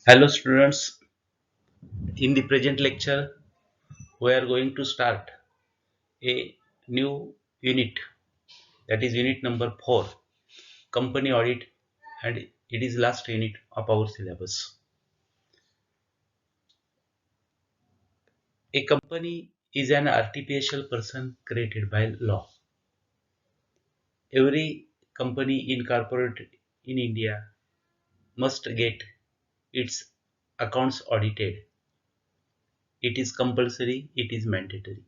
Hello students, in the present lecture we are going to start a new unit, that is unit number 4, company audit, and it is last unit of our syllabus. A company is an artificial person created by law. Every company incorporated in India must get its accounts audited. It is compulsory, it is mandatory.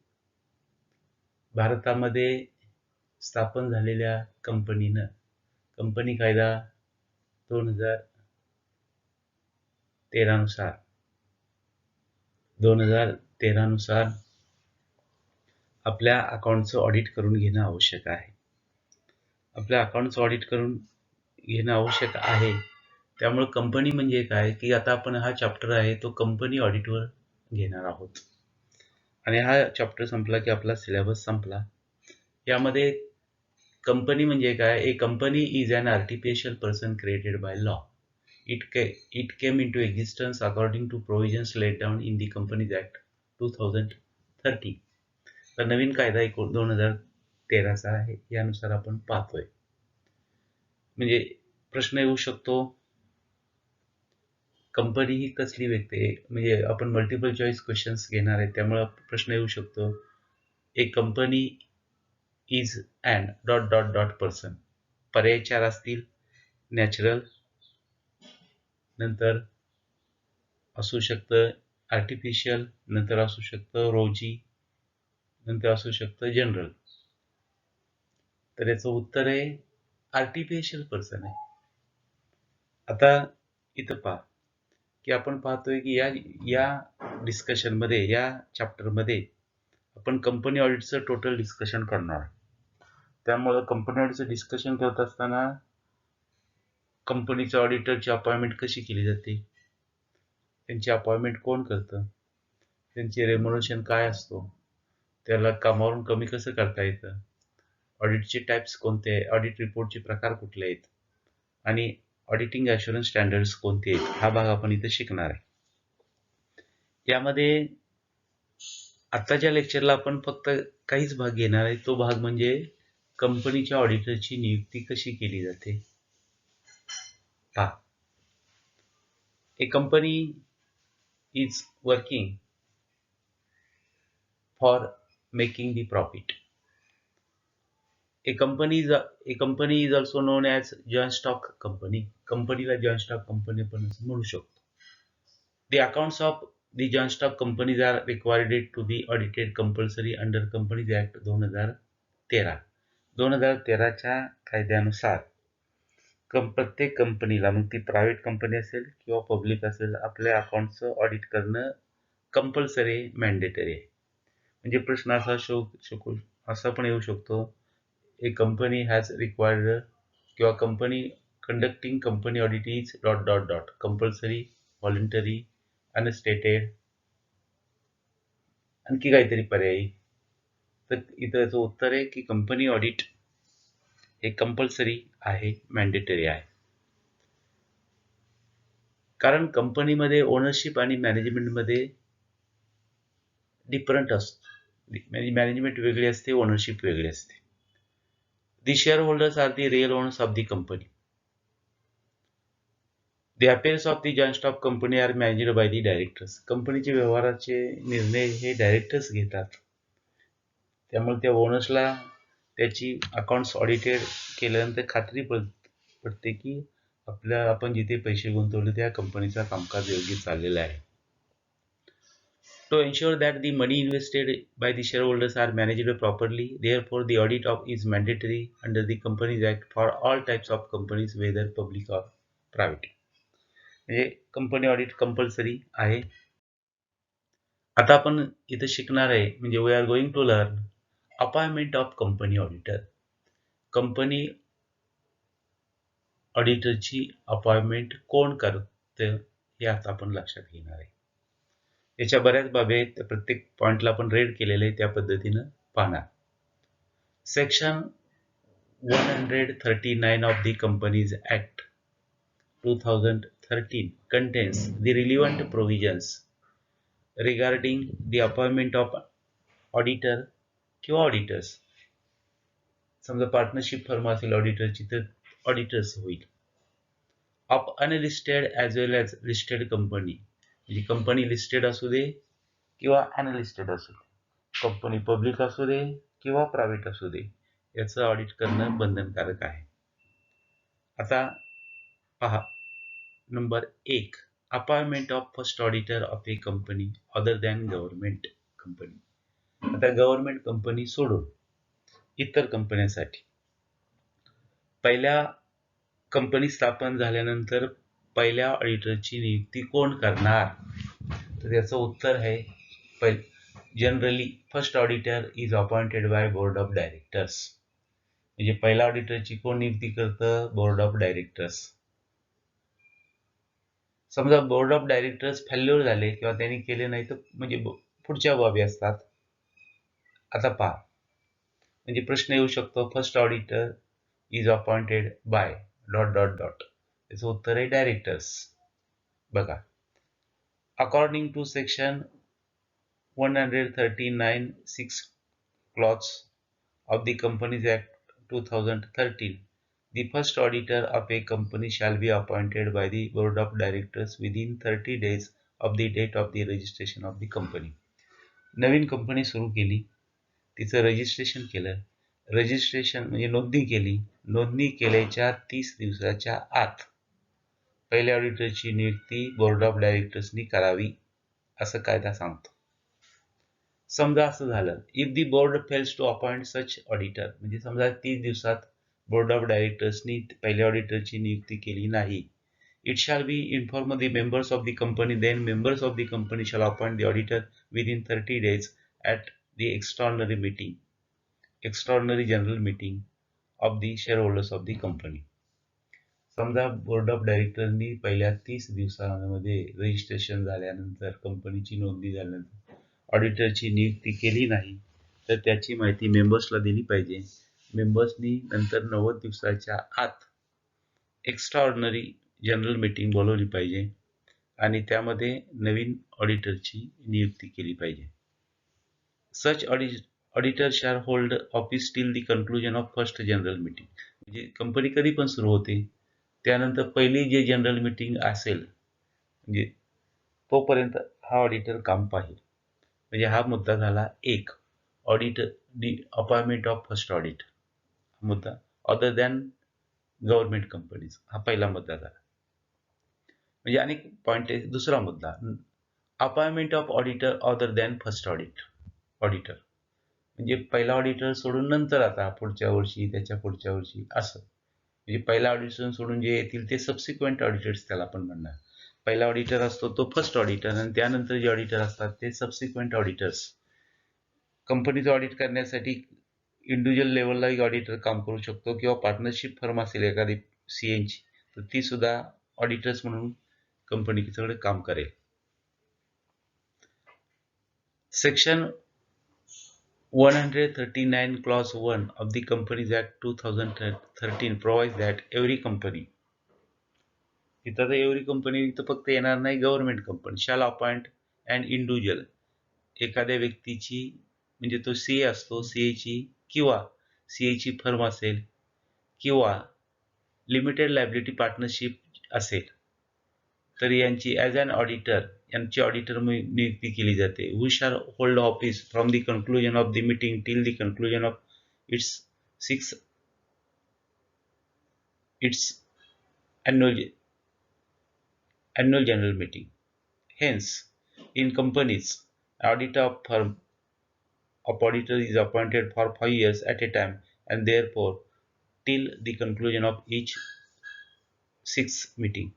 भारतामध्ये स्थापन झालेल्या कंपनीनं company कायदा 2013 नुसार 2013 नुसार आपल्या अकाउंटचं audit करून घेणं आवश्यक आहे. आपल्या अकाउंटचं ऑडिट करून घेणं आवश्यक आहे. त्यामुळे कंपनी म्हणजे काय की आता आपण हा चॅप्टर आहे तो कंपनी ऑडिटवर घेणार आहोत. आणि हा चॅप्टर संपला की आपला सिलेबस संपला. यामध्ये कंपनी म्हणजे काय, a company is an artificial person created by law. It came into existence according to provisions laid down in the Companies Act 2013. तर नवीन कायदा 2013चा आहे, यानुसार आपण पाहतोय. म्हणजे प्रश्न येऊ शकतो, कंपनी ही कसली व्यक्ती आहे, म्हणजे आपण मल्टिपल चॉईस क्वेश्चन्स घेणार आहे, त्यामुळे प्रश्न येऊ शकतो, a company is an dot dot dot person. पर्याय 4 असतील, नॅचरल, नंतर असू शकतं आर्टिफिशियल, नंतर असू शकतं रोजी, नंतर असू शकतं जनरल. तर याचं उत्तर आहे आर्टिफिशियल पर्सन आहे. आता इथं पहा की आपण पाहतोय की या डिस्कशनमध्ये, या चॅप्टरमध्ये आपण कंपनी ऑडिटचं टोटल डिस्कशन करणार. त्यामुळं कंपनी ऑडिटचं डिस्कशन करत असताना कंपनीच्या ऑडिटरची अपॉइंटमेंट कशी केली जाते, त्यांची अपॉइंटमेंट कोण करतं, त्यांचे रेम्युनरेशन काय असतो, त्याला कामावरून कमी कसं करता येतं, ऑडिटचे टाइप्स कोणते आहे, ऑडिट रिपोर्टचे प्रकार कुठले आहेत, आणि ऑडिटिंग ॲश्युरन्स स्टँडर्ड्स कोणते आहेत, हा भाग आपण इथे शिकणार आहे. यामध्ये आत्ताच्या लेक्चरला आपण फक्त काहीच भाग घेणार आहे. तो भाग म्हणजे कंपनीच्या ऑडिटरची नियुक्ती कशी केली जाते. पहा, a company is working for making the profit. A company is also known as joint stock company. कंपनीला जॉइंट स्टॉक कंपनी पण असं म्हणू शकतो. The accounts of the joint stock companies are required to be audited compulsory under Companies Act 2013. 2013च्या कायद्यानुसार प्रत्येक कंपनीला, मग ती प्रायव्हेट कंपनी असेल किंवा पब्लिक असेल, आपल्या अकाउंटचं ऑडिट करणं कंपल्सरी, मॅन्डेटरी आहे. म्हणजे प्रश्न असा पण येऊ शकतो, a company has required किंवा company conducting company audit is dot dot dot compulsory, voluntary, unstated, आणखी काहीतरी पर्यायी. तर इथं उत्तर आहे की कंपनी ऑडिट हे कंपल्सरी आहे, मॅन्डेटरी आहे. कारण कंपनीमध्ये ओनरशिप आणि मॅनेजमेंटमध्ये डिफरंट असतो. मॅनेजमेंट वेगळी असते, ओनरशिप वेगळी असते. The shareholders are the real owners of the company. The affairs of the joint stock company are managed by the directors. कंपनीचे व्यवहाराचे निर्णय हे डायरेक्टर्स घेतात. त्यामुळे त्या ओनर्सला त्याची अकाउंट्स ऑडिटेड केल्यानंतर खात्री पडते की आपण जिथे पैसे गुंतवले त्या कंपनीचा कामकाज योग्य चाललेला आहे. To ensure that the money invested by the shareholders are managed properly, therefore the audit is mandatory under the Companies Act for all types of companies, whether public or private. म्हणजे कंपनी ऑडिट कंपल्सरी आहे. आता आपण इथं शिकणार आहे, म्हणजे we are going to learn appointment of company auditor. Company ऑडिटरची appointment कोण करतं हे आता आपण लक्षात घेणार आहे. याच्या बऱ्याच बाबी आहेत, प्रत्येक पॉइंटला आपण रेड केलेले आहे, त्या पद्धतीनं पाहणार. Section 139 of the companies act 2013 contains the relevant provisions regarding the appointment of auditor किंवा ऑडिटर्स. समजा पार्टनरशिप फर्म असेल ऑडिटरची तर ऑडिटर्स होईल. Of unlisted as well as listed company, म्हणजे कंपनी लिस्टेड असू दे किंवा अनलिस्टेड असू दे, कंपनी पब्लिक असू दे किंवा प्रायव्हेट असू दे, याचं ऑडिट करणं बंधनकारक आहे. आता पहा number 1, appointment of first auditor of A company other than government company. आता गव्हर्नमेंट कंपनी सोडून इतर कंपन्यांसाठी पहिल्या कंपनी स्थापन झाल्यानंतर पहिल्या ऑडिटरची नियुक्ती कोण करणार, तर याचं उत्तर आहे generally first auditor is appointed by board of directors. म्हणजे पहिल्या ऑडिटरची कोण नियुक्ती करतं, बोर्ड ऑफ डायरेक्टर्स. समजा बोर्ड ऑफ डायरेक्टर्स फेल्युअर झाले किंवा त्यांनी केले नाही तर म्हणजे पुढच्या बाबी असतात. आता पहा, म्हणजे प्रश्न येऊ शकतो first auditor is appointed by ... याचं उत्तर आहे डायरेक्टर्स. बघा, according to section 139(6) clause of the Companies Act 2013, the first auditor of a company shall be appointed by the board of directors within 30 days of the date of the registration of the company. Naveen company सुरू केली, तिचं registration केलं, registration म्हणजे नोंदणी केली, नोंदणी केल्याच्या 30 दिवसाच्या आत पहिल्या ऑडिटरची नियुक्ती बोर्ड ऑफ डायरेक्टर्सनी करावी असं कायदा सांगतो. समजा असं झालं, if the board fails to appoint such auditor, म्हणजे समजा 30 दिवसात बोर्ड ऑफ डायरेक्टर्सनी पहिल्या ऑडिटरची नियुक्ती केली नाही, it shall be inform the members of the company, then members of the company shall appoint the auditor within 30 days at the extraordinary general meeting of the shareholders of the company. समजा board of डायरेक्टरनी पहिल्या 30 दिवसांमध्ये registration झाल्यानंतर, कंपनीची नोंदणी झाल्यानंतर ऑडिटरची नियुक्ती केली नाही तर त्याची माहिती मेंबर्सला दिली पाहिजे. मेंबर्सनी नंतर 90 दिवसाच्या आत एक्स्ट्राऑर्डिनरी जनरल मीटिंग बोलवली पाहिजे आणि त्यामध्ये नवीन ऑडिटरची नियुक्ती केली पाहिजे. Such auditor shall hold office till the conclusion of first general meeting, म्हणजे कंपनी कधी पण सुरू होते त्यानंतर पहिली जे जनरल मीटिंग असेल म्हणजे तोपर्यंत हा ऑडिटर काम पाहिजे. म्हणजे हा मुद्दा झाला एक, auditor the appointment of first audit मुद्दा अदर दॅन गव्हर्नमेंट कंपनीज, हा पहिला मुद्दा झाला. म्हणजे अनेक पॉईंट आहे. दुसरा मुद्दा, appointment of auditor other than first auditor, म्हणजे पहिला ऑडिटर सोडून नंतर आता पुढच्या वर्षी त्याच्या पुढच्या वर्षी असं, म्हणजे पहिला ऑडिटर सोडून जे येतील ते सबसिक्वेंट ऑडिटर्स त्याला आपण म्हणणार. पहिला ऑडिटर असतो तो फर्स्ट ऑडिटर आणि त्यानंतर जे ऑडिटर असतात ते सबसिक्वेंट ऑडिटर्स. कंपनीचं ऑडिट करण्यासाठी इंडिव्हिज्युअल लेवलला ऑडिटर काम करू शकतो किंवा पार्टनरशिप फर्म असेल एखादी सीएनची तर ती सुद्धा ऑडिटर्स म्हणून कंपनीकडे काम करेल. Section 139 clause 1 of the Companies Act 2013 provides that every company, इथं एव्हरी कंपनी इथं फक्त येणार नाही, government company shall appoint and individual, एखाद्या व्यक्तीची म्हणजे तो सीए असतो, सीएची किंवा सीएची फर्म असेल किंवा लिमिटेड लायबिलिटी पार्टनरशिप असेल तर यांची ॲज अन ऑडिटर, यांची ऑडिटर नियुक्ती केली जाते. Who shall hold office from the conclusion of the meeting till the conclusion of its annual general meeting. Hence, in companies, auditor firm of auditor is appointed for 5 years at a time and therefore till the conclusion of each 6 meeting.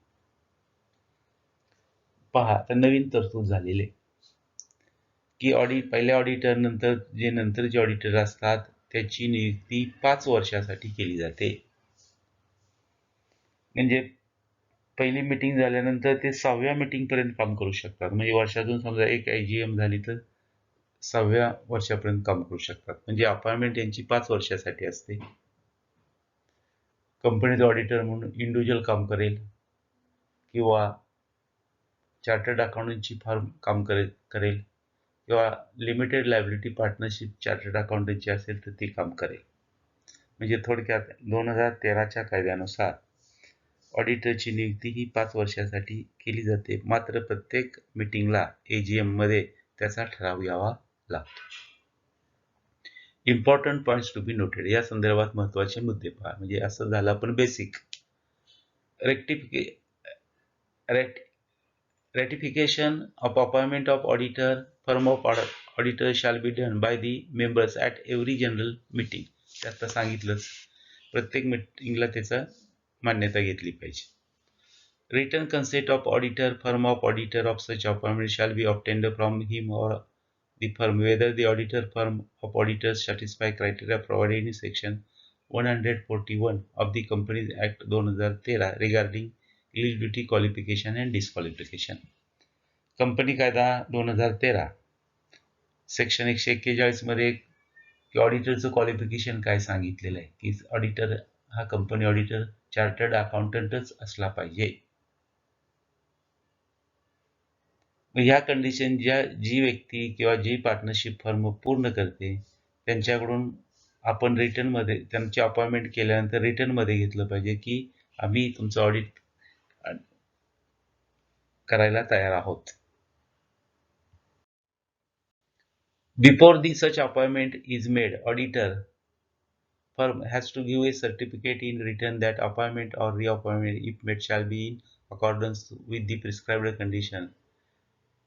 पहा, तर नवीन तरतूद झालेले की पहिल्या auditor नंतर जे नंतरचे auditor असतात त्याची नियुक्ती 5 वर्षासाठी केली जाते. म्हणजे पहिली मीटिंग झाल्यानंतर ते 6व्या मीटिंग पर्यंत काम करू शकतात. म्हणजे वर्षातून समजा एक IGM झाली तर 6व्या वर्षापर्यंत काम करू शकतात. म्हणजे अपॉइंटमेंट यांची 5 वर्षासाठी असते. कंपनीचा ऑडिटर म्हणून इंडिव्हिज्युअल काम करेल किंवा चार्टर्ड अकाउंटंटची फर्म काम करेल किंवा लिमिटेड लायबिलिटी पार्टनरशिप चार्टर्ड अकाउंटंटची असेल तर ती काम करेल. म्हणजे थोडक्यात 2013च्या कायद्यानुसार ऑडिटरची नियुक्ती ही 5 वर्षासाठी केली जाते. मात्र प्रत्येक मीटिंगला AGM मध्ये त्याचा ठराव यावा लागतो. Important points to be noted. या संदर्भात महत्त्वाचे मुद्दे पहा. म्हणजे असं झालं आपण basic. Ratification of appointment of auditor, firm of auditor shall be done by the members at every general meeting. ते आता सांगितलंच, प्रत्येक मीटिंगला त्याचा मान्यता घेतली पाहिजे. Written consent of auditor, firm of auditor of such appointment shall be obtained from him or the firm, whether the auditor firm of auditors satisfy criteria provided in section 141 of the Companies Act 2013 regarding eligibility, qualification and disqualification. Company कायदा 2013 section 141 मध्ये ऑडिटरचं qualification काय सांगितलेलं आहे की auditor हा company auditor chartered अकाउंटंटच असला पाहिजे. ह्या कंडिशन जी व्यक्ती किंवा जी पार्टनरशिप फर्म पूर्ण करते त्यांच्याकडून आपण रिटर्नमध्ये त्यांची अपॉइंटमेंट केल्यानंतर रिटर्नमध्ये घेतलं पाहिजे की आम्ही तुमचं ऑडिट करायला तयार आहोत. Before the such appointment is made, auditor firm has to give a certificate in written that appointment or reappointment, if made, shall be in accordance with the prescribed condition,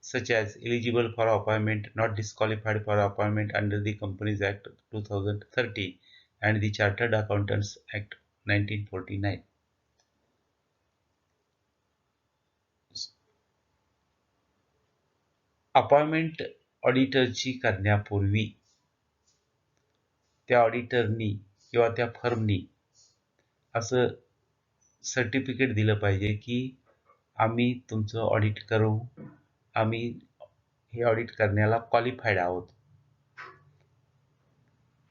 such as eligible for appointment, not disqualified for appointment under the Companies Act 2013 and the Chartered Accountants Act 1949. Appointment ऑडिटरची करण्यापूर्वी त्या ऑडिटरनी किंवा त्या फर्मनी असं certificate दिलं पाहिजे की आम्ही तुमचं ऑडिट करू, आम्ही हे ऑडिट करण्याला क्वालिफाईड आहोत.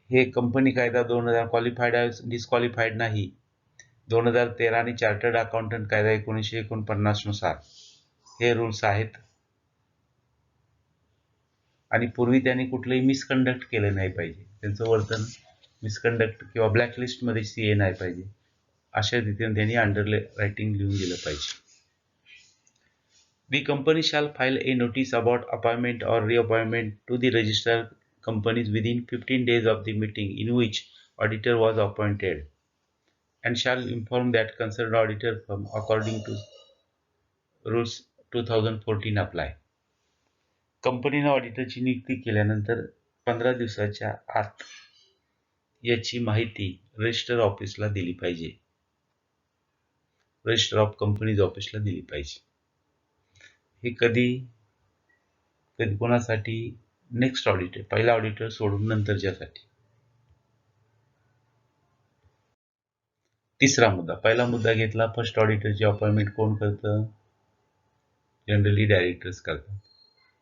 हे कंपनी कायदा 2000 क्वालिफाईड आहे, डिस्क्वालिफाईड नाही. 2013 आणि चार्टर्ड अकाउंटंट कायदा 1949 नुसार हे रूल्स आहेत. आणि पूर्वी त्यांनी कुठलंही मिसकंडक्ट केलं नाही पाहिजे, त्यांचं वर्तन मिसकंडक्ट किंवा ब्लॅकलिस्टमध्ये CA नाही पाहिजे, अशा रीतीने त्यांनी अंडर रायटिंग लिहून दिलं पाहिजे. The company shall file a notice about appointment or reappointment to the registered companies within 15 days of the meeting in which auditor was appointed and shall inform that concerned auditor firm according to rules 2014 apply. कंपनीने ऑडिटरची नियुक्ती केल्यानंतर 15 दिवसाच्या आत याची माहिती register ऑफिसला दिली पाहिजे, रजिस्टर ऑफ कंपनीज ऑफिसला दिली पाहिजे. हे कधी कोणासाठी? नेक्स्ट ऑडिटर, पहिला ऑडिटर सोडून नंतरच्यासाठी. तिसरा मुद्दा, पहिला मुद्दा घेतला फर्स्ट ऑडिटरची अपॉइंटमेंट कोण करतं? जनरली डायरेक्टर्स करतात.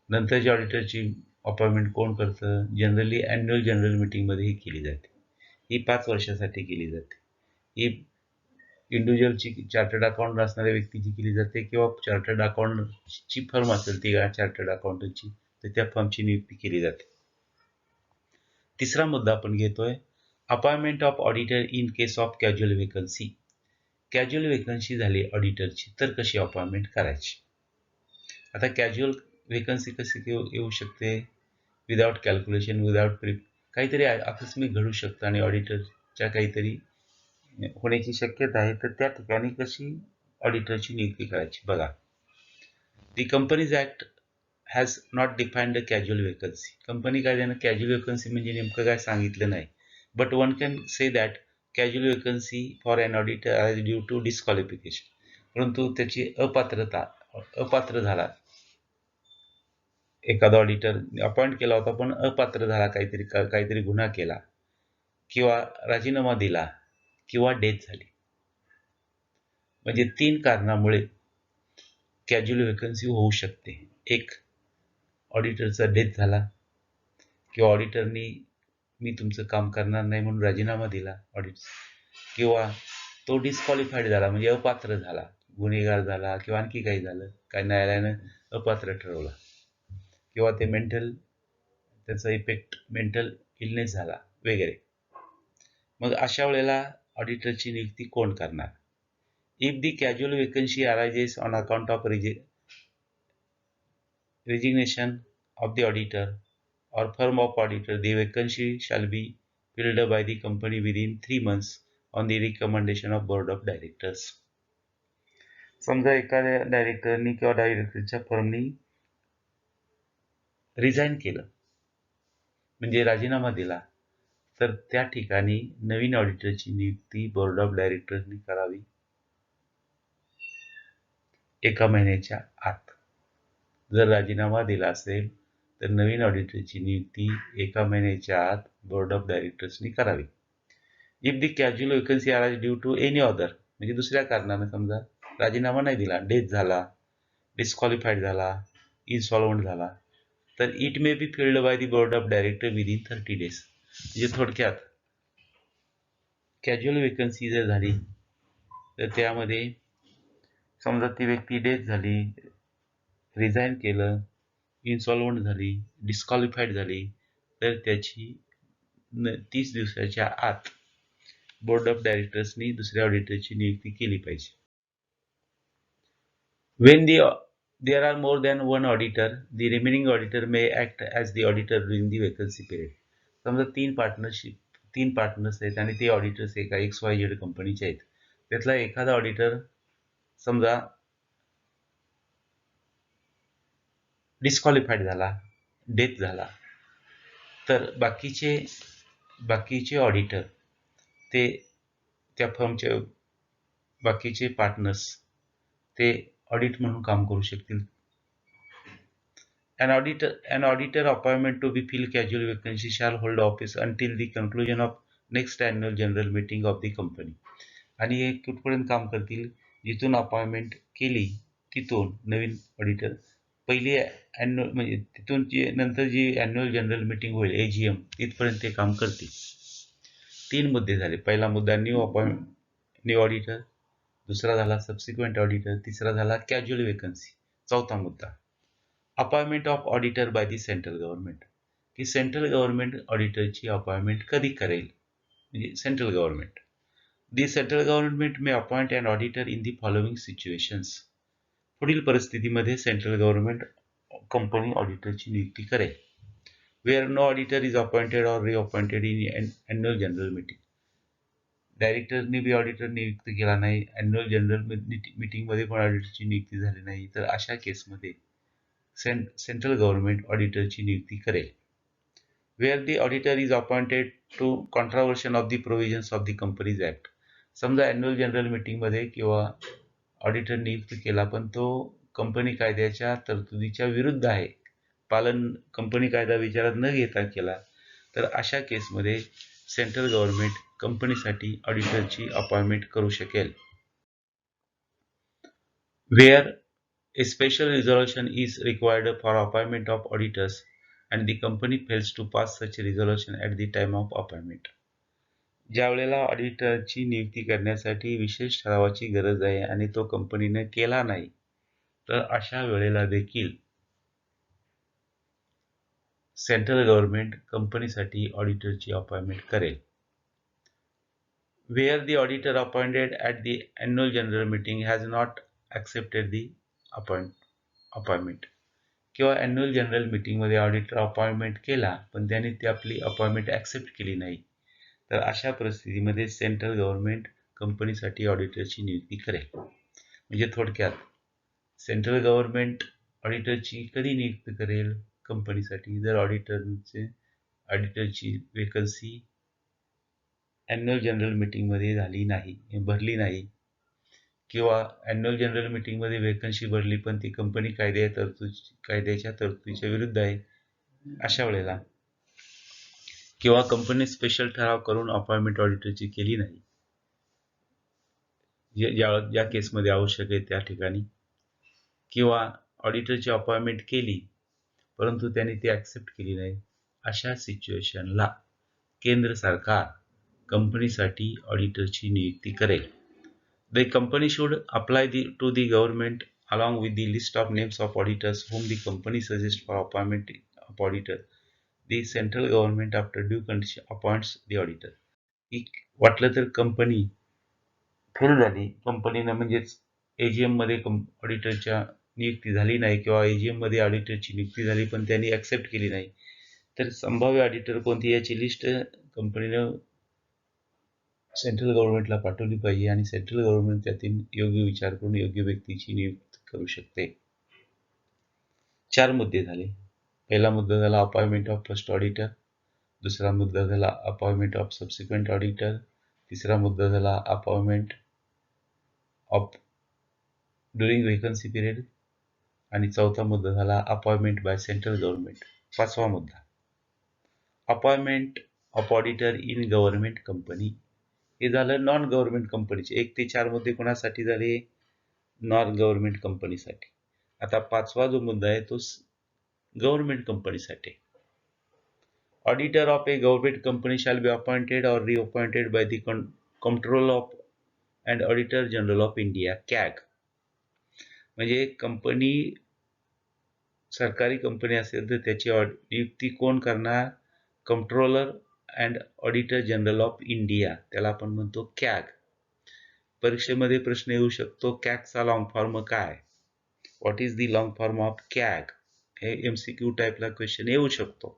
नंतरची ऑडिटरची अपॉइंटमेंट कोण करतं? जनरली अॅन्युअल जनरल मीटिंगमध्ये ही केली जाते. ही 5 वर्षासाठी केली जाते. ही इंडिव्हिज्युअलची चार्टर्ड अकाउंट असणाऱ्या व्यक्तीची केली जाते किंवा चार्टर्ड अकाउंटची फर्म असेल ती चार्टर्ड अकाउंटची तर त्या फर्मची नियुक्ती केली जाते. तिसरा मुद्दा आपण घेतोय appointment of auditor in case of casual vacancy. Casual vacancy झाली ऑडिटरची तर कशी अपॉइंटमेंट करायची? आता कॅज्युअल वेकन्सी कशी येऊ शकते? विदाउट कॅल्क्युलेशन, विदाउट काहीतरी आकस्मिक घडू शकतं आणि ऑडिटरच्या काहीतरी होण्याची शक्यता आहे, तर त्या ठिकाणी कशी ऑडिटरची नियुक्ती करायची? बघा, the companies act has not defined the casual vacancy. Company कायद्यानं कॅज्युअल वेकन्सी म्हणजे नेमकं काय सांगितलं नाही. But one can say that casual vacancy for an auditor as due to disqualification. परंतु त्याची अपात्र झाला, एखादा ऑडिटर अपॉइंट केला होता पण अपात्र झाला, काहीतरी गुन्हा केला किंवा राजीनामा दिला किंवा डेथ झाली, म्हणजे 3 कारणामुळे कॅज्युअल वेकन्सी होऊ शकते. एक, ऑडिटरचा डेथ झाला किंवा ऑडिटरनी मी तुमचं काम करणार नाही म्हणून राजीनामा दिला ऑडिट, किंवा तो डिस्क्वालिफाईड झाला म्हणजे अपात्र झाला, गुन्हेगार झाला किंवा आणखी काही झालं, काय न्यायालयानं अपात्र ठरवलं किंवा ते त्याचा इफेक्ट मेंटल इलनेस झाला वगैरे, मग अशा वेळेला ऑडिटरची नियुक्ती कोण करणार? If the casual vacancy arises on account of resignation of the auditor or firm of auditor, the vacancy shall be filled by the company within 3 months on the recommendation of board of directors. समजा एखाद्या डायरेक्टरनी किंवा डायरेक्टरच्या फर्मनी resign केलं, म्हणजे राजीनामा दिला, तर त्या ठिकाणी नवीन ऑडिटरची नियुक्ती बोर्ड ऑफ डायरेक्टर्सनी करावी 1 महिन्याच्या आत. जर राजीनामा दिला असेल तर नवीन ऑडिटरची नियुक्ती 1 महिन्याच्या आत बोर्ड ऑफ डायरेक्टर्सनी करावी. If the casual vacancy arise due to any other, म्हणजे दुसऱ्या कारणाने, समजा राजीनामा नाही दिला, डेथ झाला, डिस्क्वालिफाईड झाला, इन्सॉल्वंट झाला, तर it may be filled by the board of director within 30 days. म्हणजे थोडक्यात कॅज्युअल वेकन्सी जर झाली तर त्यामध्ये समजा ती व्यक्ती डेथ झाली, रिझाईन केलं, इन्सॉल्वंट झाली, डिस्क्वालिफाईड झाली, तर त्याची 30 दिवसाच्या आत बोर्ड ऑफ डायरेक्टर्सनी दुसऱ्या ऑडिटरची नियुक्ती केली पाहिजे. When there are more than one auditor, the remaining auditor may act as the auditor during the vacancy period. समजा 3 पार्टनर्स आहेत आणि ते ऑडिटर्स एका XYZ कंपनीचे आहेत. त्यातला एखादा ऑडिटर समजा डिस्क्वालिफाईड झाला, डेथ झाला, तर बाकीचे ऑडिटर ते त्या फर्मचे बाकीचे पार्टनर्स ते ऑडिट म्हणून काम करू शकतील. An auditor appointment to be fill casual vacancy shall hold office until the conclusion of next annual general meeting of the company. आणि हे कुठपर्यंत काम करतील? जिथून अपॉइंटमेंट केली तिथून नवीन ऑडिटर पहिली ॲन्युअल, म्हणजे तिथून नंतर जी ॲन्युअल जनरल मीटिंग होईल AGM, तिथपर्यंत ते काम करतील. 3 मुद्दे झाले. पहिला मुद्दा न्यू ऑडिटर, दुसरा झाला सबसिक्वेंट ऑडिटर, तिसरा झाला कॅज्युअल वेकन्सी. चौथा मुद्दा appointment of auditor by the central government, की सेंट्रल गव्हर्नमेंट ऑडिटरची अपॉइंटमेंट कधी करेल, म्हणजे central government. The central government may appoint and auditor in the following situations. पुढील परिस्थितीमध्ये सेंट्रल गव्हर्नमेंट कंपनी ऑडिटरची नियुक्ती करेल. Where no auditor is appointed or reappointed in annual general meeting. डायरेक्टरने बी ऑडिटर नियुक्त केला नाही, अॅन्युअल जनरल मीटिंगमध्ये पण ऑडिटरची नियुक्ती झाली नाही, तर अशा केसमध्ये सेंट्रल गव्हर्नमेंट ऑडिटरची नियुक्ती करेल. Where the auditor is appointed to contravention of the provisions of the companies act. समजा अॅन्युअल जनरल मीटिंगमध्ये किंवा ऑडिटर नियुक्त केला, पण तो कंपनी कायद्याच्या तरतुदीच्या विरुद्ध आहे, पालन कंपनी कायदा विचारात न घेता केला, तर अशा केसमध्ये सेंट्रल गव्हर्नमेंट कंपनीसाठी ऑडिटरची अपॉइंटमेंट करू शकेल. Where a special resolution is required for appointment of auditors and the company fails to pass such resolution at the time of appointment. ज्या वेळेला ऑडिटरची नियुक्ती करण्यासाठी विशेष ठरावाची गरज आहे आणि तो कंपनीने केला नाही, तर अशा वेळेला देखील सेंट्रल गव्हर्नमेंट कंपनीसाठी ऑडिटरची अपॉइंटमेंट करेल. Where the auditor appointed at the annual general meeting has not accepted the appointment, किंवा अॅन्युअल जनरल मीटिंगमध्ये ऑडिटर अपॉइंटमेंट केला पण त्याने ती आपली अपॉइंटमेंट ॲक्सेप्ट केली नाही, तर अशा परिस्थितीमध्ये सेंट्रल गव्हर्नमेंट कंपनीसाठी ऑडिटरची नियुक्ती करेल. म्हणजे थोडक्यात सेंट्रल गव्हर्नमेंट ऑडिटरची कधी नियुक्त करेल कंपनीसाठी? जर ऑडिटरची वेकन्सी अॅन्युअल जनरल मीटिंगमध्ये भरली नाही, किंवा अॅन्युअल जनरल मीटिंगमध्ये वेकन्सी भरली पण ती कंपनी कायद्याच्या तरतुदीच्या विरुद्ध आहे, अशा वेळेला, किंवा कंपनी स्पेशल ठराव करून अपॉइंटमेंट ऑडिटरची केली नाही, ज्या केसमध्ये आवश्यक आहे त्या ठिकाणी, किंवा ऑडिटरची अपॉइंटमेंट केली परंतु त्यांनी ती ॲक्सेप्ट केली नाही, अशा सिच्युएशनला केंद्र सरकार कंपनीसाठी ऑडिटरची नियुक्ती करेल. The company should apply to the government along with the list of names of auditors whom the company suggests for appointment of auditor. The central government after due condition appoints the auditor. की वाटलं तर company fail झाली, कंपनीनं म्हणजेच AGM मध्ये ऑडिटरच्या नियुक्ती झाली नाही किंवा एजीएम मध्ये ऑडिटरची नियुक्ती झाली पण त्यांनी ऍक्सेप्ट केली नाही, तर संभाव्य ऑडिटर कोणती याची लिस्ट कंपनीनं सेंट्रल गव्हर्नमेंटला पाठवली पाहिजे आणि सेंट्रल गव्हर्नमेंट त्यातील योग्य विचार करून योग्य व्यक्तीची नियुक्ती करू शकते. 4 मुद्दे झाले. पहिला मुद्दा झाला अपॉइंटमेंट ऑफ फर्स्ट ऑडिटर, दुसरा मुद्दा झाला अपॉइंटमेंट ऑफ सबसिक्वेंट ऑडिटर, तिसरा मुद्दा झाला appointment of during vacancy period आणि चौथा मुद्दा झाला अपॉइंटमेंट बाय सेंट्रल गव्हर्नमेंट. पाचवा मुद्दा appointment of auditor in government company. हे झालं नॉन गव्हर्नमेंट कंपनीचे. 1 ते 4 मुद्दे कोणासाठी झाले? नॉन गव्हर्नमेंट कंपनीसाठी. आता पाचवा जो मुद्दा आहे तो गव्हर्नमेंट कंपनीसाठी. Auditor of a government company shall be appointed or reappointed by the controller of and auditor general of India CAG. म्हणजे कंपनी सरकारी कंपनी असेल तर त्याची नियुक्ती कोण करणार? Controller and auditor general of India, त्याला आपण म्हणतो कॅग. परीक्षेमध्ये प्रश्न येऊ शकतो कॅगचा लॉंग फॉर्म काय? What is the long form of CAG? हे एमसीक्यू टाईपला क्वेश्चन येऊ शकतो.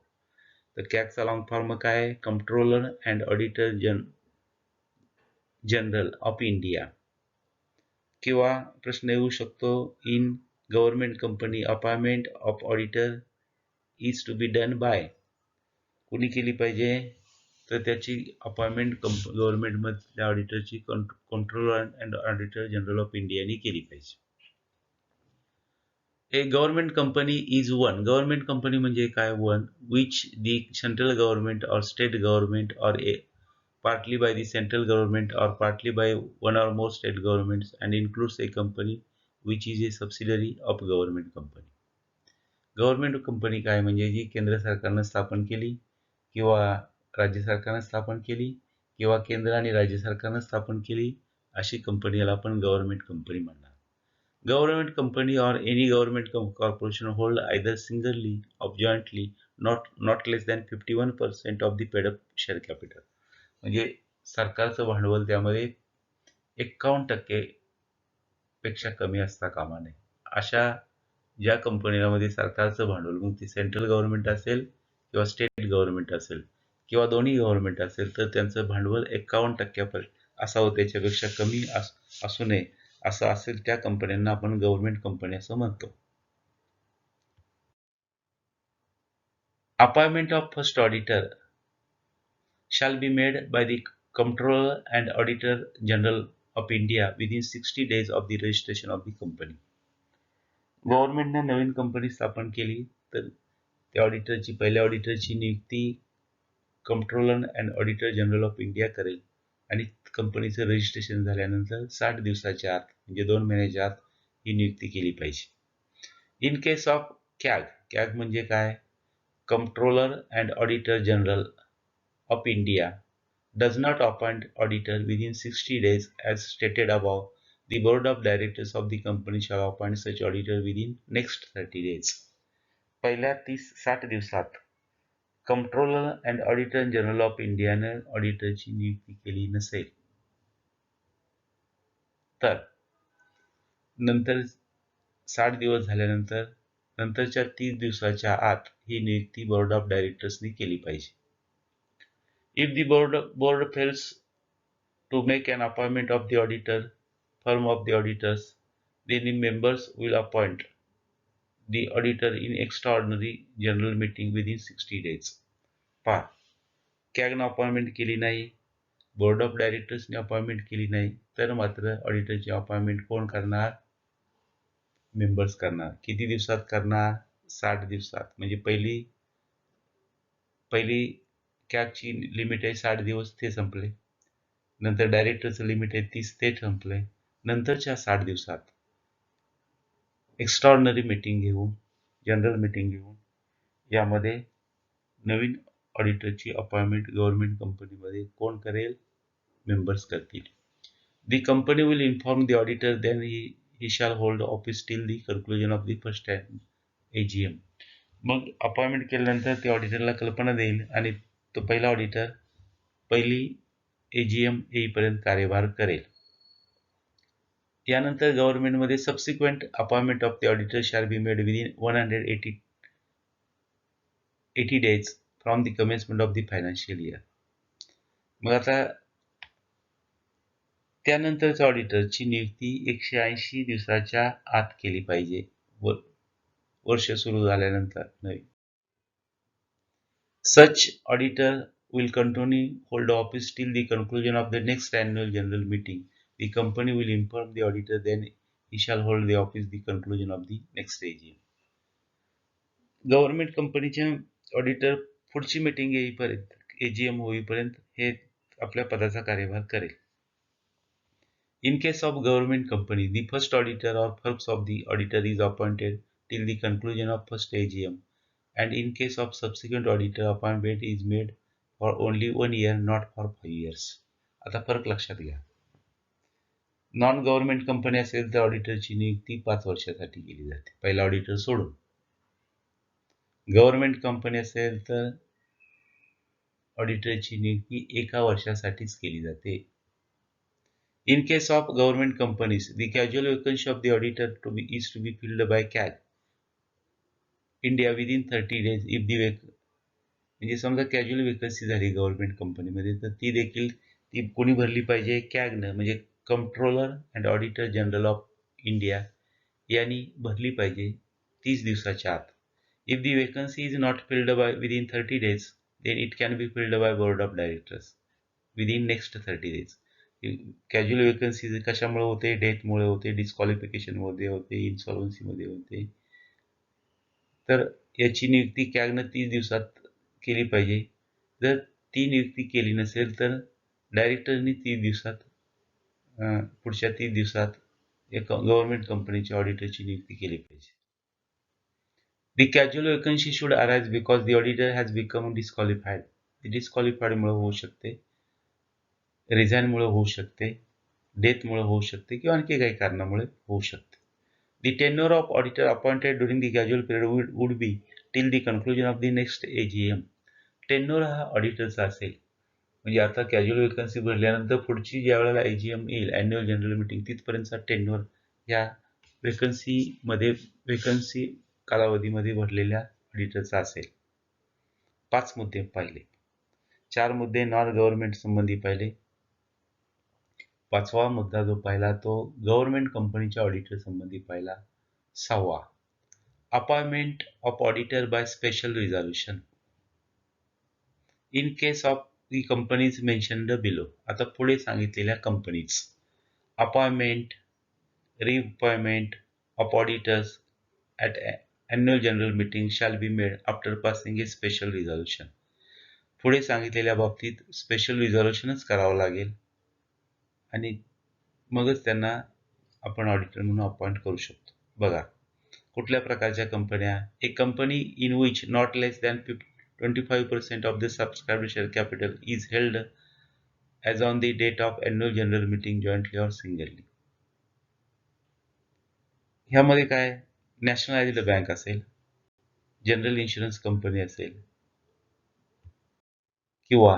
तर कॅगचा लॉंग फॉर्म काय? Controller and auditor general of India. किंवा प्रश्न येऊ शकतो in government company appointment of auditor is to be done by. कुणी केली पाहिजे? तर त्याची अपॉइंटमेंट गव्हर्नमेंटमधल्या ऑडिटरची controller and auditor general of इंडियाने केली पाहिजे. A government company is one. Government company म्हणजे काय? One which the central government or state government or a partly by the central government or partly by one or more state governments and includes a company which is a subsidiary of government company. Government company काय? म्हणजे जी केंद्र सरकारनं स्थापन केली किंवा राज्य सरकारनं स्थापन केली किंवा केंद्र आणि राज्य सरकारनं स्थापन केली अशी कंपनी याला आपण गव्हर्नमेंट कंपनी म्हणणार. Government company or any government corporation hold either singly or jointly not less than 51% of the paid up share capital. म्हणजे सरकारचं भांडवल त्यामध्ये 51% पेक्षा कमी असता कामा नये. अशा ज्या कंपनीमध्ये सरकारचं भांडवल, मग ती सेंट्रल गव्हर्नमेंट असेल किंवा स्टेट गव्हर्नमेंट असेल किंवा दोन्ही गव्हर्नमेंट असेल तर त्यांचं भांडवल 51% असावं, त्याच्यापेक्षा कमी असू नये. असं असेल त्या कंपन्यांना आपण गव्हर्नमेंट कंपनी असं म्हणतो. Appointment of first auditor shall be made by the Comptroller and Auditor General of India within 60 days of the registration of the company. गव्हर्नमेंटने नवीन कंपनी स्थापन केली तर त्या पहिल्या ऑडिटरची नियुक्ती controller and auditor general of India करेल आणि कंपनीचं रजिस्ट्रेशन झाल्यानंतर 60 दिवसाच्या आत म्हणजे 2 महिन्याच्या आत ही नियुक्ती केली पाहिजे. इन केस ऑफ कॅग म्हणजे काय? Controller and auditor general of India does not appoint auditor within 60 days as stated above, the board of directors of the company shall appoint such auditor within next 30 days. पहिल्या 60 दिवसात controller and auditor general of इंडियाने ऑडिटरची नियुक्ती केली नसेल तर नंतर 60 दिवस झाल्यानंतर नंतरच्या 30 दिवसाच्या आत ही नियुक्ती बोर्ड ऑफ डायरेक्टर्सनी केली पाहिजे. If the board fails to make an appointment of the firm of the auditors, then the members will appoint the auditor in extraordinary general meeting within 60 days. पहा, कॅगनं अपॉइंटमेंट केली नाही, बोर्ड ऑफ डायरेक्टर्सने अपॉइंटमेंट केली नाही, तर मात्र ऑडिटरची appointment कोण करणार? Members करणार. किती दिवसात करणार? 60 दिवसात. म्हणजे पहिली कॅगची लिमिट आहे 60 दिवस, ते संपले. नंतर डायरेक्टरचं लिमिट आहे 30, ते संपले. नंतरच्या 60 दिवसात एक्स्ट्राऑर्डिनरी मीटिंग घेऊन, जनरल मीटिंग घेऊन यामध्ये नवीन ऑडिटरची अपॉइंटमेंट गव्हर्नमेंट कंपनीमध्ये कोण करेल? मेंबर्स करतील. The company will inform the auditor, then he shall hold office till the conclusion of the first AGM. मग अपॉइंटमेंट केल्यानंतर ते ऑडिटरला कल्पना देईल आणि तो पहिला ऑडिटर पहिली AGM येईपर्यंत कार्यभार करेल. यानंतर गव्हर्नमेंटमध्ये subsequent appointment of the auditor shall be made within 180 days from the commencement of the financial year. मग आता त्यानंतरच्या ऑडिटरची नियुक्ती 180 दिवसाच्या आत केली पाहिजे. वर्ष सुरू झाल्यानंतर नवीन. Such auditor will continue hold office till the conclusion of the next annual general meeting. The company will inform the auditor, then he shall hold the office the conclusion of the next AGM. Government कंपनीचे auditor पुढची meeting येईपर्यंत AGM होईपर्यंत हे आपल्या पदाचा कार्यभार करेल. In case of government company, the first auditor or purpose of the auditor is appointed till the conclusion of first AGM, and in case of subsequent auditor, appointment is made for only 1 year, not for 5 years. आता फरक लक्षात घ्या. Non government company असेल तर ऑडिटरची नियुक्ती 5 वर्षासाठी केली जाते, पहिला ऑडिटर सोडून. गव्हर्नमेंट कंपनी असेल तर ऑडिटरची नियुक्ती 1 वर्षासाठीच केली जाते. In case of government companies, the casual vacancy of the auditor is to be filled by CAG India within 30 days if the म्हणजे समजा कॅज्युअल वेकन्सी झाली गव्हर्नमेंट कंपनीमध्ये तर ती देखील ती कोणी भरली पाहिजे, कॅगनं म्हणजे controller and auditor general of India यांनी भरली पाहिजे 30 दिवसाच्या आत. If the vacancy is not filled by within 30 days, then it can be filled by board of directors within next 30 days. Casual vacancy कशामुळे होते, डेथमुळे होते, डिस्क्वालिफिकेशनमध्ये होते, इन्सॉल्वन्सीमध्ये होते. तर याची नियुक्ती कॅगनं 30 दिवसात केली पाहिजे. जर ती नियुक्ती केली नसेल तर डायरेक्टरनी 30 दिवसात पुढच्या 30 दिवसात गव्हर्नमेंट कंपनीच्या ऑडिटरची नियुक्ती केली पाहिजे. The casual vacancy should arise because the auditor has become disqualified. डिस्क्वालिफाईडमुळे होऊ शकते, रिझाईनमुळे होऊ शकते, डेथमुळे होऊ शकते किंवा आणखी काही कारणामुळे होऊ शकते. The tenure of auditor appointed during the casual period would be till the conclusion of the next AGM. Tenure हा ऑडिटरचा असेल. म्हणजे आता कॅज्युअल वेकन्सी भरल्यानंतर पुढची ज्या वेळेला AGM येईल, अॅन्युअल जनरल मीटिंग, तिथपर्यंतचा टेन्युअर या वेकन्सी कालावधीमध्ये भरलेल्या ऑडिटरचा असेल. 5 मुद्दे पाहिले. 4 मुद्दे नॉन गव्हर्नमेंट संबंधी पाहिले. 5वा मुद्दा जो पाहिला तो गव्हर्नमेंट कंपनीच्या ऑडिटर संबंधी पाहिला. 6वा appointment of auditor by special resolution in case of the companies mentioned below. आता पुढे सांगितलेल्या companies appointment, reappointment of auditors at annual general meeting shall be made after passing a special resolution. पुढे सांगितलेल्या बाबतीत स्पेशल रिझॉल्युशनच करावं लागेल आणि मगच त्यांना आपण ऑडिटर म्हणून अपॉइंट करू शकतो. बघा कुठल्या प्रकारच्या कंपन्या. एक company in which not less than 25% of the subscribed share capital is held as on the date of annual general meeting jointly or singly. ह्यामध्ये काय नॅशनलाइज्ड बँक असेल, जनरल इन्शुरन्स कंपनी असेल किंवा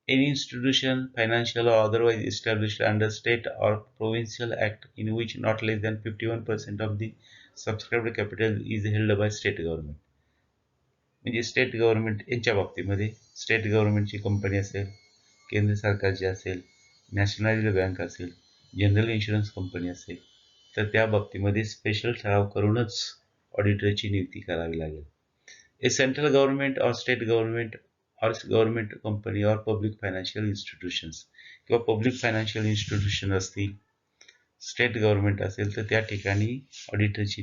any institution, financial or otherwise established under state or provincial act in which not less than 51% of the subscribed capital is held by state government. म्हणजे state government यांच्या बाबतीमध्ये state गव्हर्नमेंटची company असेल, केंद्र सरकारची असेल, nationalised bank असेल, general insurance company असेल तर त्या बाबतीमध्ये स्पेशल ठराव करूनच ऑडिटरची नियुक्ती करावी लागेल. ए central government or state government और गव्हर्नमेंट कंपनी और पब्लिक फायनान्शियल इन्स्टिट्यूशन्स किंवा पब्लिक फायनान्शियल इन्स्टिट्यूशन असतील, स्टेट गव्हर्नमेंट असेल तर त्या ठिकाणी ऑडिटरची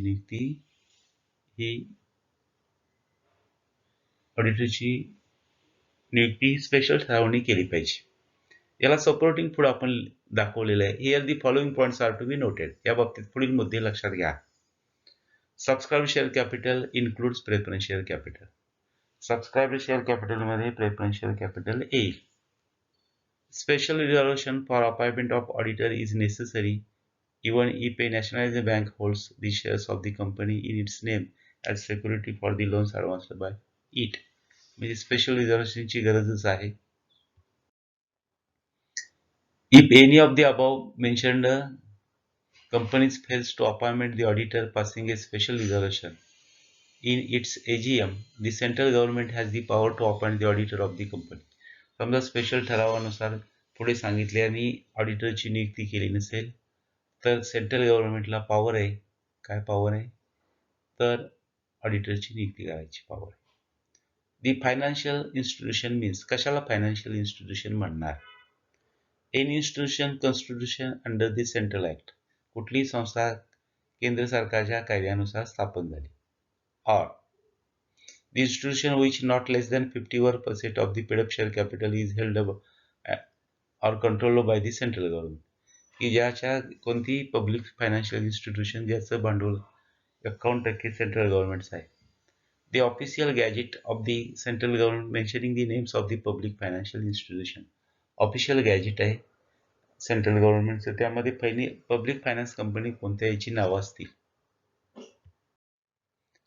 नियुक्ती स्पेशल ठरावाने केली पाहिजे. याला सपोर्टिंग पुढे आपण दाखवलेलं आहे. Here the following points are to be noted. या बाबतीत पुढील मुद्दे लक्षात घ्या. Subscribe share capital includes preference share capital. Subscribe share कॅपिटलमध्ये प्रेफरन्स शेअर कॅपिटल येईल. Special resolution for appointment of auditor is necessary even if a nationalized bank holds the shares of the company in its name as security for the loans advanced by it. म्हणजे special रिझर्वेशनची गरजच आहे. If any of the above mentioned companies fails to appoint the auditor passing a special resolution in its AGM, the central government has the power to appoint the auditor of the company. समजा special ठरावानुसार पुढे सांगितले आणि ऑडिटरची नियुक्ती केली नसेल तर central गव्हर्नमेंटला power आहे. काय पॉवर आहे? तर ऑडिटरची नियुक्ती करायची पॉवर आहे. दी फायनान्शियल इन्स्टिट्यूशन मीन्स कशाला फायनान्शियल इन्स्टिट्यूशन म्हणणार? Any institution constitution under the central act, कुठलीही संस्था केंद्र सरकारच्या कायद्यानुसार स्थापन झाली. Or the institution which not less than 51% of the paid up share capital is held or controlled by the central government, की ज्याच्या कोणतीही पब्लिक फायनान्शियल इन्स्टिट्यूशन ज्याचं भांडवल 51% सेंट्रल गव्हर्नमेंटचं आहे. The official gazette of the central government mentioning the names of the public financial institution, official gazette आहे central गव्हर्नमेंटचं, त्यामध्ये पहिली पब्लिक फायनान्स कंपनी कोणत्या याची नावं असतील.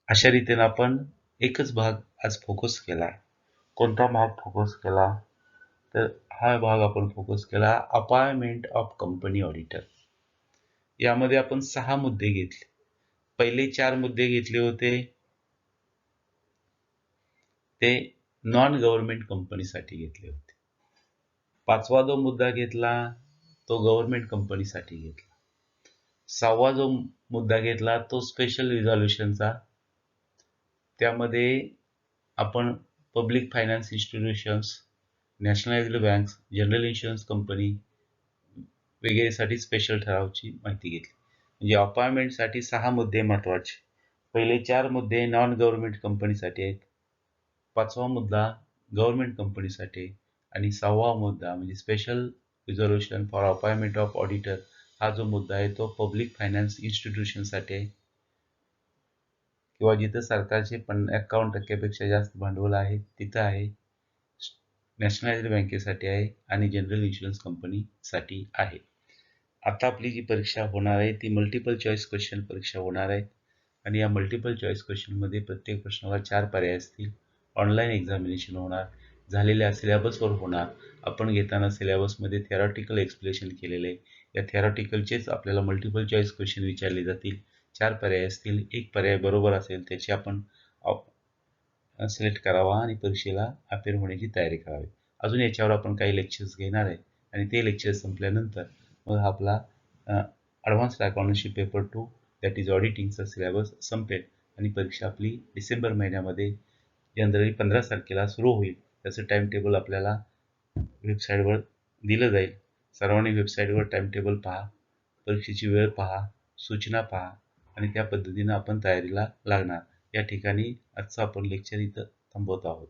अशा रीतीने आपण एकच भाग आज फोकस केला. कोणता भाग फोकस केला? तर हा भाग आपण फोकस केला अपॉइंटमेंट ऑफ कंपनी ऑडिटर. यामध्ये आपण 6 मुद्दे घेतले. पहिले 4 मुद्दे घेतले होते ते नॉन गव्हर्नमेंट कंपनीसाठी घेतले होते. 5वा जो मुद्दा घेतला तो गव्हर्नमेंट कंपनीसाठी घेतला. 6वा जो मुद्दा घेतला तो स्पेशल रिझॉल्युशनचा. त्यामध्ये आपण public finance institutions, nationalised banks, general insurance company वगैरेसाठी स्पेशल ठरावची माहिती घेतली. म्हणजे अपॉइंटमेंटसाठी 6 मुद्दे महत्त्वाचे. पहिले 4 मुद्दे नॉन गव्हर्नमेंट कंपनीसाठी आहेत. 5वा मुद्दा गव्हर्नमेंट कंपनीसाठी आणि 6वा मुद्दा म्हणजे special resolution for appointment of auditor हा जो मुद्दा आहे तो पब्लिक फायनान्स इन्स्टिट्यूशनसाठी आहे किंवा जिथं सरकारचे 51% जास्त भांडवल आहे तिथं आहे, नॅशनलाइज्ड बँकेसाठी आहे आणि जनरल इन्शुरन्स कंपनीसाठी आहे. आता आपली जी परीक्षा होणार आहे ती मल्टिपल चॉईस क्वेश्चन परीक्षा होणार आहे आणि या मल्टिपल चॉईस क्वेश्चनमध्ये प्रत्येक प्रश्नाला 4 पर्याय असतील. ऑनलाईन एक्झामिनेशन होणार, झालेल्या सिलेबसवर होणार. आपण घेताना सिलेबसमध्ये थेरॉटिकल एक्सप्लेनेशन केलेले आहे. या थेरॉटिकलचेच आपल्याला मल्टिपल चॉईस क्वेश्चन विचारले जातील. 4 पर्याय असतील. एक पर्याय बरोबर असेल त्याची आपण सिलेक्ट करावा आणि परीक्षेला अपेअर होण्याची तयारी करावी. अजून याच्यावर आपण काही लेक्चर्स घेणार आहे आणि ते लेक्चर संपल्यानंतर मग आपला advanced accountancy paper 2 that is ऑडिटिंगचा सिलेबस संपेल आणि परीक्षा आपली डिसेंबर महिन्यामध्ये जनरली 15 तारखेला सुरू होईल. त्याचं टाइम टेबल आपल्याला वेबसाईटवर दिलं जाईल. सर्वांनी वेबसाईटवर टाइम टेबल पहा, परीक्षेची वेळ पहा, सूचना पहा आणि त्या पद्धतीनं आपण तयारीला लागणार. या ठिकाणी आजचं आपण लेक्चर इथं थांबवत आहोत.